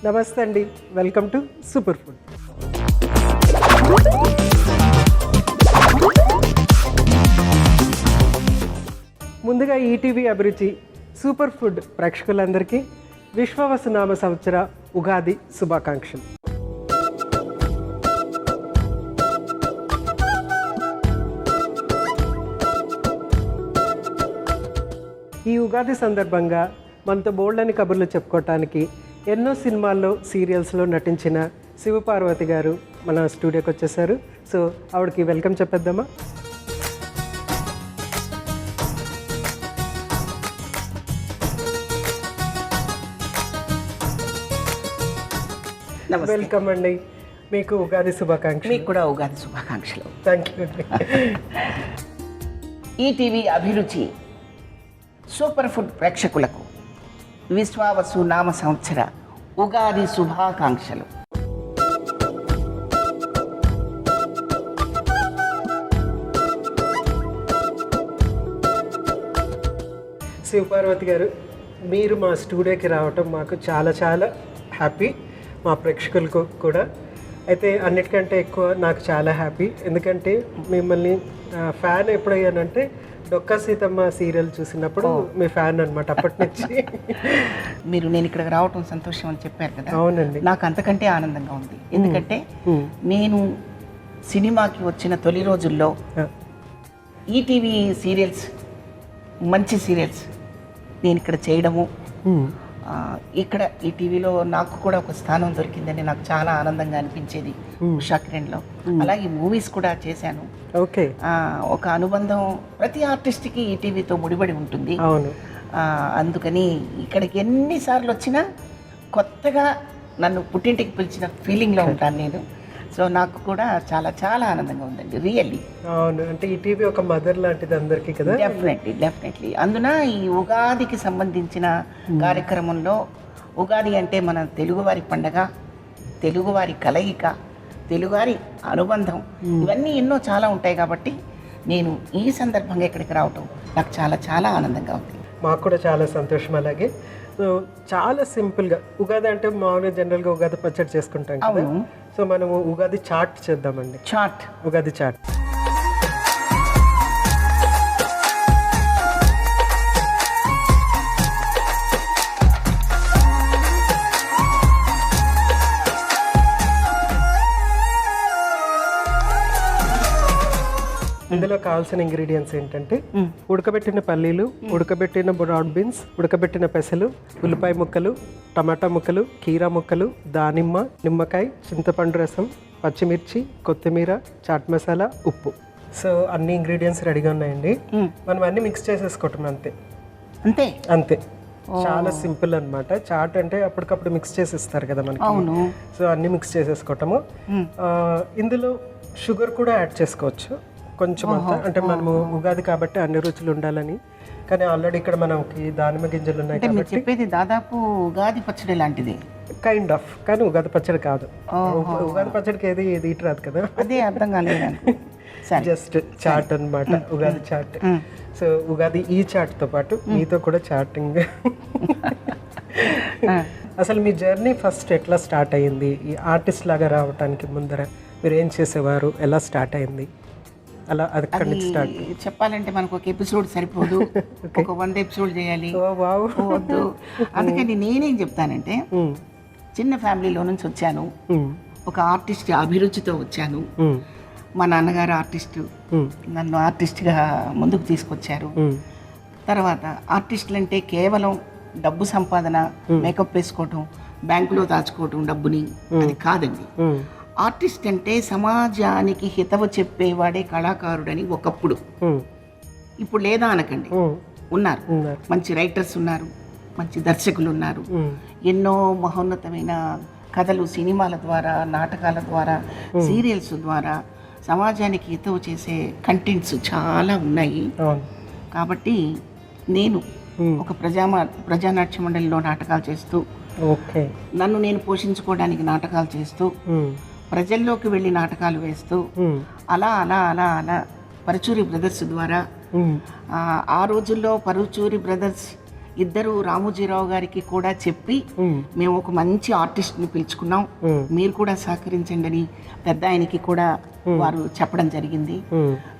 నమస్తే అండి, welcome to super food. ముందుగా ఈటీవీ అభిరుచి సూపర్ ఫుడ్ ప్రేక్షకులందరికీ విశ్వవసునామ సంవత్సర ఉగాది శుభాకాంక్షలు. ఈ ఉగాది సందర్భంగా మనతో బోల్డని కబుర్లు చెప్పుకోవటానికి ఎన్నో సినిమాల్లో సీరియల్స్లో నటించిన శివపార్వతి గారు మన స్టూడియోకి వచ్చేసారు. సో ఆవిడకి వెల్కమ్ చెప్పేద్దామా? వెల్కమ్ అండి, మీకు ఉగాది శుభాకాంక్షలు. మీకు కూడా ఉగాది శుభాకాంక్షలు. థ్యాంక్ యూ అండి. ఈటీవీ అభిరుచి సూపర్ ఫుడ్ ప్రేక్షకులకు విశ్వావసు నామ సంవత్సర ఉగాది శుభాకాంక్షలు. శివపార్వతి గారు, మీరు మా స్టూడియోకి రావటం మాకు చాలా చాలా హ్యాపీ, మా ప్రేక్షకులకు కూడా. అయితే అన్నిటికంటే ఎక్కువ నాకు చాలా హ్యాపీ, ఎందుకంటే మిమ్మల్ని ఫ్యాన్ ఎప్పుడయ్యానంటే డొక్కా సీతమ్మ సీరియల్ చూసినప్పుడు మీ ఫ్యాన్ అనమాట, అప్పటి నుంచి. మీరు నేను ఇక్కడికి రావటం సంతోషం అని చెప్పారు కదా. అవునండి, నాకు అంతకంటే ఆనందంగా ఉంది. ఎందుకంటే నేను సినిమాకి వచ్చిన తొలి రోజుల్లో ఈటీవీ సీరియల్స్, మంచి సీరియల్స్ నేను ఇక్కడ చేయడము, ఇక్కడ ఈ టీవీలో నాకు కూడా ఒక స్థానం దొరికిందని నాకు చాలా ఆనందంగా అనిపించేది. ఉషా కిరణ్లో అలాగే మూవీస్ కూడా చేశాను. ఓకే, ఒక అనుబంధం ప్రతి ఆర్టిస్ట్కి ఈ టీవీతో ముడిపడి ఉంటుంది. అవును. అందుకని ఇక్కడికి ఎన్నిసార్లు వచ్చినా కొత్తగా నన్ను పుట్టింటికి పిలిచిన ఫీలింగ్లో ఉంటాను నేను. సో నాకు కూడా చాలా చాలా ఆనందంగా ఉందండి, రియల్లీ. అవును, అంటే ఈ టీవీ ఒక మదర్ లాంటిది అందరికీ కదా. డెఫినెట్లీ. అందున ఈ ఉగాదికి సంబంధించిన కార్యక్రమంలో, ఉగాది అంటే మన తెలుగువారి పండగ, తెలుగువారి కలయిక, తెలుగువారి అనుబంధం, ఇవన్నీ ఎన్నో చాలా ఉంటాయి. కాబట్టి నేను ఈ సందర్భంగా ఇక్కడికి రావటం నాకు చాలా చాలా ఆనందంగా ఉంది. మాకు కూడా చాలా సంతోషం. అలాగే చాలా సింపుల్గా, ఉగాది అంటే మామూలుగా జనరల్గా ఉగాది పచ్చడి చేసుకుంటాం కదా. సో మనము ఉగాది చాట్ చేద్దామండి. ఉగాది చాట్. ఇందులో కావాల్సిన ఇంగ్రీడియంట్స్ ఏంటంటే ఉడకబెట్టిన పల్లీలు, ఉడకబెట్టిన బ్రాడ్ బీన్స్, ఉడకబెట్టిన పెసలు, ఉల్లిపాయ ముక్కలు, టమాటా ముక్కలు, కీరా ముక్కలు, దానిమ్మ, నిమ్మకాయ, చింతపండు రసం, పచ్చిమిర్చి, కొత్తిమీర, చాట్ మసాలా, ఉప్పు. సో అన్ని ఇంగ్రీడియంట్స్ రెడీగా ఉన్నాయండి. మనం అన్ని మిక్స్ చేసేసుకోవటం అంతే అంతే అంతే చాలా సింపుల్ అన్నమాట. చాట్ అంటే అప్పటికప్పుడు మిక్స్ చేసేస్తారు కదా మనకి. సో అన్ని మిక్స్ చేసేసుకోవటము. ఇందులో షుగర్ కూడా యాడ్ చేసుకోవచ్చు కొంచెం అంతా, అంటే మనము ఉగాది కాబట్టి అన్ని రుచులు ఉండాలని. కానీ ఆల్రెడీ ఇక్కడ మనకి దానిమ్మ గింజలు ఉన్నాయి కాబట్టి చెప్పేది దాదాపు ఉగాది పచ్చడి లాంటిది కైండ్ ఆఫ్. కానీ ఉగాది పచ్చడి కాదు. ఉగాది పచ్చడికి ఏది ఇటు రాదు కదా, అదే అర్థం కాలేదు. జస్ట్ చాట్ అన్నమాట, ఉగాది చాట్. సో ఉగాది ఈ చాట్తో పాటు మీతో కూడా చాటింగ్. అసలు మీ జర్నీ ఫస్ట్ ఎట్లా స్టార్ట్ అయ్యింది? ఈ ఆర్టిస్ట్ లాగా రావడానికి ముందర మీరు ఏం చేసేవారు, ఎలా స్టార్ట్ అయింది? అలా అది స్టార్ట్ చెప్పాలంటే మనకు ఒక ఎపిసోడ్ సరిపోదు, ఒక 100 ఎపిసోడ్ చేయాలి. వద్దు. అందుకని నేనేం చెప్తానంటే, చిన్న ఫ్యామిలీలో నుంచి వచ్చాను, ఒక ఆర్టిస్ట్ అభిరుచితో వచ్చాను. మా నాన్నగారు ఆర్టిస్టు, నన్ను ఆర్టిస్ట్గా ముందుకు తీసుకొచ్చారు. తర్వాత ఆర్టిస్టులు అంటే కేవలం డబ్బు సంపాదన, మేకప్ వేసుకోవటం, బ్యాంకులో దాచుకోవటం డబ్బుని, అది కాదండి. ఆర్టిస్ట్ అంటే సమాజానికి హితవు చెప్పేవాడే కళాకారుడని ఒకప్పుడు. ఇప్పుడు లేదా అనకండి, ఉన్నారు. మంచి రైటర్స్ ఉన్నారు, మంచి దర్శకులు ఉన్నారు. ఎన్నో మహోన్నతమైన కథలు సినిమాల ద్వారా, నాటకాల ద్వారా, సీరియల్స్ ద్వారా సమాజానికి హితవు చేసే కంటెంట్స్ చాలా ఉన్నాయి. కాబట్టి నేను ఒక ప్రజానాట్య మండలిలో నాటకాలు చేస్తూ, నన్ను నేను పోషించుకోవడానికి నాటకాలు చేస్తూ, ప్రజల్లోకి వెళ్ళి నాటకాలు వేస్తూ, అలా అలా అలా అలా పరుచూరి బ్రదర్స్ ద్వారా, ఆ రోజుల్లో పరుచూరి బ్రదర్స్ ఇద్దరు రామోజీరావు గారికి కూడా చెప్పి మేము ఒక మంచి ఆర్టిస్ట్ని పిలుచుకున్నాం, మీరు కూడా సహకరించండి అని పెద్ద ఆయనకి కూడా వారు చెప్పడం జరిగింది.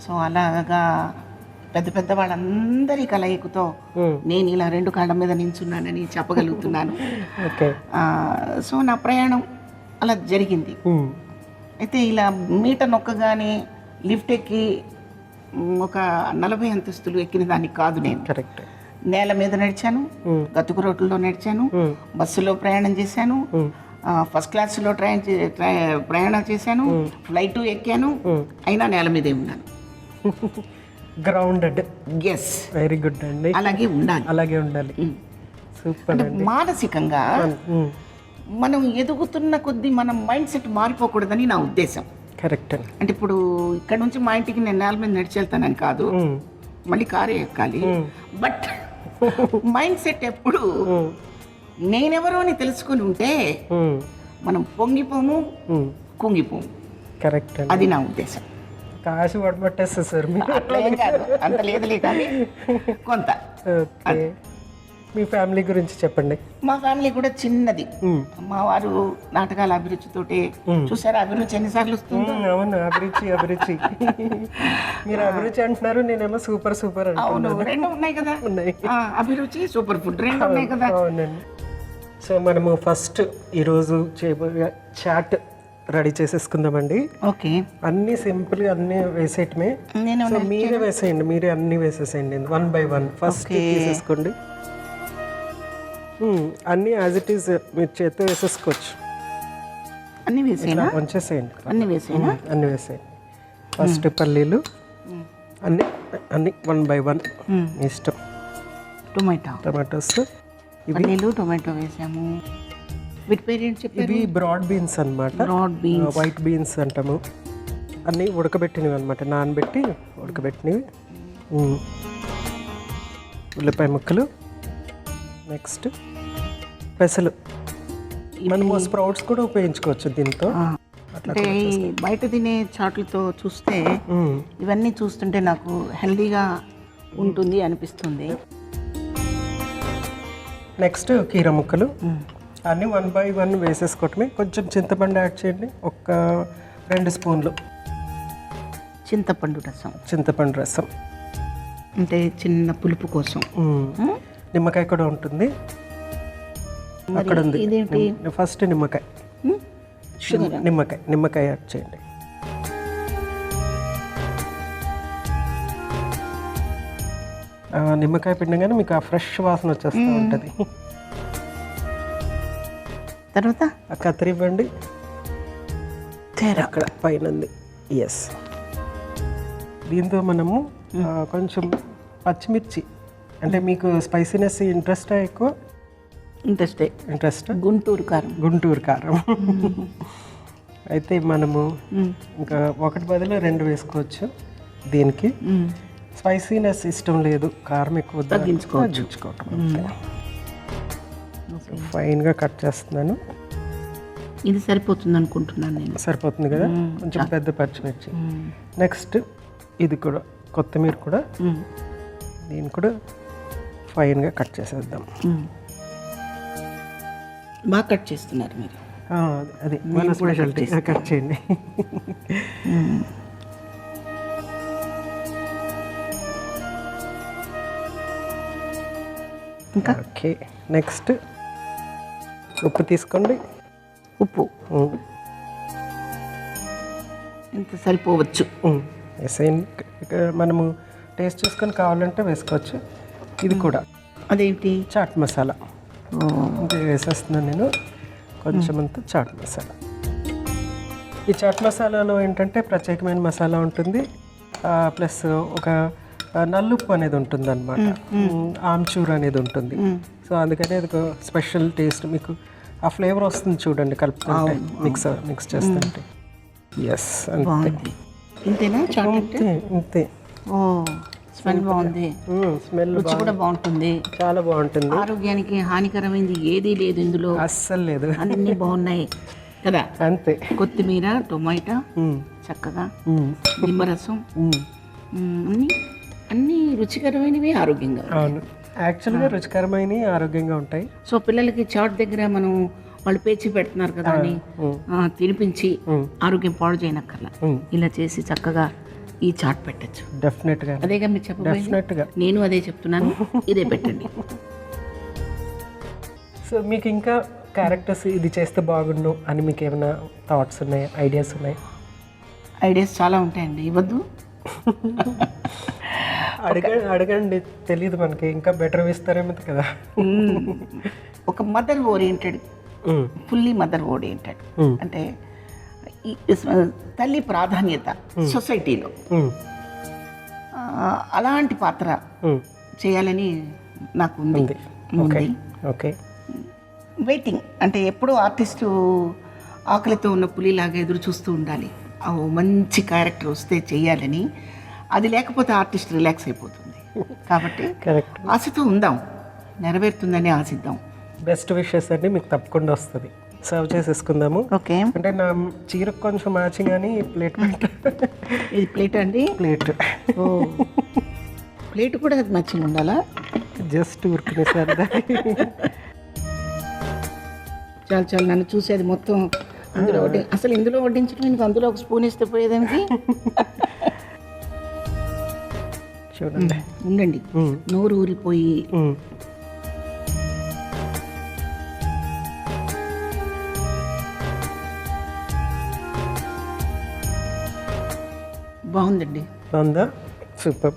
సో అలాగా పెద్ద పెద్ద వాళ్ళందరి కలయికతో నేను ఇలా 2 కాళ్ళ మీద నించున్నానని చెప్పగలుగుతున్నాను. సో నా ప్రయాణం అలా జరిగింది. అయితే ఇలా మీట నొక్కగానే లిఫ్ట్ ఎక్కి ఒక 40 అంతస్తులు ఎక్కిన దానికి కాదు నేను. కరెక్ట్. నేల మీద నడిచాను, గతుకు రోడ్లలో నడిచాను, బస్సులో ప్రయాణం చేశాను, ఫస్ట్ క్లాస్లో ప్రయాణం చేశాను, ఫ్లైట్ ఎక్కాను, అయినా నేల మీదే ఉన్నాను. గ్రౌండెడ్. ఎస్, వెరీ గుడ్ అండి. అలాగే ఉండాలి, అలాగే ఉండాలి. సూపర్ అండి. మానసికంగా మనం ఎదుగుతున్న కొద్దీ మన మైండ్ సెట్ మారిపోకూడదని నా ఉద్దేశం. కరెక్ట్. అంటే ఇప్పుడు ఇక్కడ నుంచి మా ఇంటికి నేను నేల మీద నడిచి వెళ్తానని కాదు, మళ్ళీ కారే ఎక్కాలి. బట్ మైండ్ సెట్ ఎప్పుడు నేనెవరో అని తెలుసుకుని ఉంటే మనం పొంగిపోము, కుంగిపోము. కరెక్ట్. అది నా ఉద్దేశం. కాశీ పడబట్టేస్తారు సార్. అట్లేం కాదు, అంత లేదులే కానీ కొంత. మీ ఫ్యామిలీ గురించి చెప్పండి. మా ఫ్యామిలీ కూడా చిన్నది. మా వారు నాటకాల అభిరుచితోటే, చూసారా అభిరుచి ఎన్నిసార్లు వస్తుంది. అవును, అభిరుచి. మీరు అభిరుచి అంటున్నారు, నేనేమో సూపర్ సూపర్. అవును, 2 ఉన్నాయి కదా, ఉన్నాయి. అభిరుచి, సూపర్ ఫుడ్ 2 ఉన్నాయి కదా. అవునండి. సో మనము ఫస్ట్ ఈరోజు చేయబోయే చాట్ రెడీ చేసేసుకుందామండి. ఓకే. అన్ని సింపుల్గా అన్ని వేసేయటమే. సో మీరే వేసేయండి, మీరే అన్ని వేసేసేయండి 1 by 1. ఫస్ట్ తీసేసుకోండి. అన్నీ యాజ్ ఇట్ ఈస్ మీరు చేతితో వేసేసుకోవచ్చు. అన్ని వేసేయండి, వంచేసేయండి. అన్ని వేసేయండి. ఫస్ట్ పల్లీలు అన్ని 1 by 1 ఇష్టం. టొమాటోస్, పల్లీలు, టొమాటో వేసాము. వీటి పేరు ఏంటి చెప్పారు? ఇవి బ్రాడ్ బీన్స్ అన్నమాట. వైట్ బీన్స్ అంటాము. అన్నీ ఉడకబెట్టినవి అనమాట, నానబెట్టి ఉడకబెట్టినవి. ఉల్లిపాయ ముక్కలు, నెక్స్ట్ పెసలు. మనము స్ప్రౌట్స్ కూడా ఉపయోగించుకోవచ్చు దీంతో. అంటే బయట తినే చాట్లతో చూస్తే ఇవన్నీ చూస్తుంటే నాకు హెల్దీగా ఉంటుంది అనిపిస్తుంది. నెక్స్ట్ కీర ముక్కలు అన్నీ 1 by 1 వేసేసుకోవటమే. కొంచెం చింతపండు యాడ్ చేయండి, ఒక 2 స్పూన్లు చింతపండు రసం, అంటే చిన్న పులుపు కోసం. నిమ్మకాయ కూడా ఉంటుంది అక్కడ ఉంది. ఫస్ట్ నిమ్మకాయ యాడ్ చేయండి. నిమ్మకాయ పిండగానే మీకు ఆ ఫ్రెష్ వాసన వచ్చేస్తూ ఉంటుంది. తర్వాత కత్తిరి ఇవ్వండి, అక్కడ పైన ఉంది. ఎస్. దీంతో మనము కొంచెం పచ్చిమిర్చి, అంటే మీకు స్పైసీనెస్ ఇంట్రెస్టా ఎక్కువ? ఇంట్రెస్ట్. గుంటూరు కారం. అయితే మనము ఇంకా 1 బదులు 2 వేసుకోవచ్చు. దీనికి స్పైసీనెస్ ఇష్టం లేదు, కారం ఎక్కువ తగ్గించుకోవటం. ఫైన్గా కట్ చేస్తున్నాను. ఇది సరిపోతుంది అనుకుంటున్నాను నేను. సరిపోతుంది కదా, కొంచెం పెద్ద పచ్చిమిర్చి. నెక్స్ట్ ఇది కూడా కొత్తిమీర కూడా, దీన్ని కూడా ఫైన్గా కట్ చేసేద్దాం. బాగా కట్ చేస్తున్నారు మీరు. అది మన స్పెషాలిటీ, కట్ చేయండి. ఇంకా ఓకే. నెక్స్ట్ ఉప్పు తీసుకోండి. ఉప్పు ఇంత సరిపోవచ్చు. మనము టేస్ట్ చూసుకొని కావాలంటే వేసుకోవచ్చు. ఇది కూడా అదేంటి? చాట్ మసాలా. ఇంకా వేసేస్తున్నాను నేను కొంచెం అంత చాట్ మసాలా. ఈ చాట్ మసాలాలో ఏంటంటే ప్రత్యేకమైన మసాలా ఉంటుంది, ప్లస్ ఒక నల్లుప్పు అనేది ఉంటుంది అనమాట, ఆమ్చూర్ అనేది ఉంటుంది. సో అందుకని అది ఒక స్పెషల్ టేస్ట్, మీకు ఆ ఫ్లేవర్ వస్తుంది చూడండి కలుపుతుంటే, మిక్స్ చేస్తుంటే. ఎస్, అంతే. ఇంతేనా? ఇంతే. స్మెల్ బాగుంది, స్మెల్ కూడా బాగుంటుంది, చాలా బాగుంటుంది. ఆరోగ్యానికి హానికరమైంది ఏదీ లేదు ఇందులో, అస్సలు లేదు, అన్ని బాగున్నాయి కదా. అంతే. కొత్తిమీర, టొమాటో, చక్కగా నిమ్మరసం, అన్ని రుచికరమైనవి, ఆరోగ్యంగా. అవును. యాక్చువల్గా రుచికరమైన ఆరోగ్యంగా ఉంటాయి. సో పిల్లలకి చాట్ దగ్గర మనం వాళ్ళు పేచి పెడుతున్నారు కదా అని తినిపించి ఆరోగ్యం పాడు చేయనక్కర్లా, ఇలా చేసి చక్కగా ఈ చాట్ పెట్టచ్చు. డెఫినెట్గా అదేగా మీరు చెప్పబోయేది. డెఫినెట్గా నేను అదే చెప్తున్నాను, ఇదే పెట్టండి. సో మీకు ఇంకా క్యారెక్టర్స్ ఇది చేస్తే బాగుండు అని మీకు ఏమైనా థాట్స్ ఉన్నాయి, ఐడియాస్ ఉన్నాయి? ఐడియాస్ చాలా ఉంటాయండి, ఇవ్వద్దు. అడగండి, తెలియదు మనకి, ఇంకా బెటర్ ఇస్తారేమో కదా. ఒక mother oriented, fully mother oriented, అంటే తల్లి ప్రాధాన్యత సొసైటీలో అలాంటి పాత్ర చేయాలని నాకు ఉంది. ఓకే. వెయిటింగ్ అంటే ఎప్పుడూ ఆర్టిస్టు ఆకలితో ఉన్న పులిలాగా ఎదురు చూస్తూ ఉండాలి, మంచి క్యారెక్టర్ వస్తే చెయ్యాలని. అది లేకపోతే ఆర్టిస్ట్ రిలాక్స్ అయిపోతుంది. కాబట్టి ఆశతో ఉందాం, నెరవేరుతుందని ఆశిద్దాం. బెస్ట్ విషెస్ అండి, మీకు తప్పకుండా వస్తుంది. సర్వ్ చేసేసుకుందాము. ఓకే. అంటే నా చీరకు కొంచెం మ్యాచింగ్ అని ప్లేట్. ఇది ప్లేట్ అండి? ప్లేట్. ఓ, ప్లేట్ కూడా మ్యాచింగ్ ఉండాలా? జస్ట్ ఊరుకునే సార్. చాలా చాలా నన్ను చూసేది మొత్తం అందులో అసలు ఇందులో వడ్డించడం, ఇంక అందులో ఒక స్పూన్ ఇస్తే పోయేదానికి. చూడండి, ఉండండి, నోరు ఊరిపోయి. బాగుందండి. బాగుందా? సూపర్.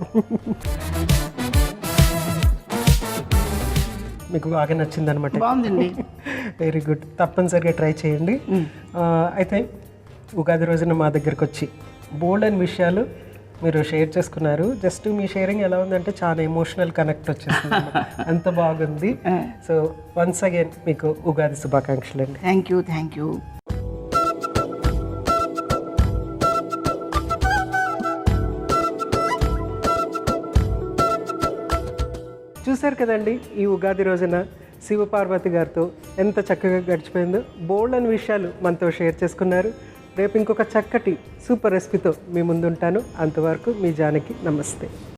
మీకు బాగా నచ్చింది అనమాట. బాగుందండి. వెరీ గుడ్, తప్పనిసరిగా ట్రై చేయండి. అయితే ఉగాది రోజున మా దగ్గరకు వచ్చి బోల్డ్ అని విషయాలు మీరు షేర్ చేసుకున్నారు. జస్ట్ మీ షేరింగ్ ఎలా ఉందంటే చాలా ఎమోషనల్ కనెక్ట్ వచ్చేస్తుంది, అంత బాగుంది. సో వన్స్ అగైన్ మీకు ఉగాది శుభాకాంక్షలు అండి. Thank you, thank you. చూశారు కదండి, ఈ ఉగాది రోజున శివపార్వతి గారితో ఎంత చక్కగా గడిచిపోయిందో. బోల్డ్ అని విషయాలు మనతో షేర్ చేసుకున్నారు. రేపు ఇంకొక చక్కటి సూపర్ రెసిపీతో మీ ముందుంటాను. అంతవరకు మీ జానకి, నమస్తే.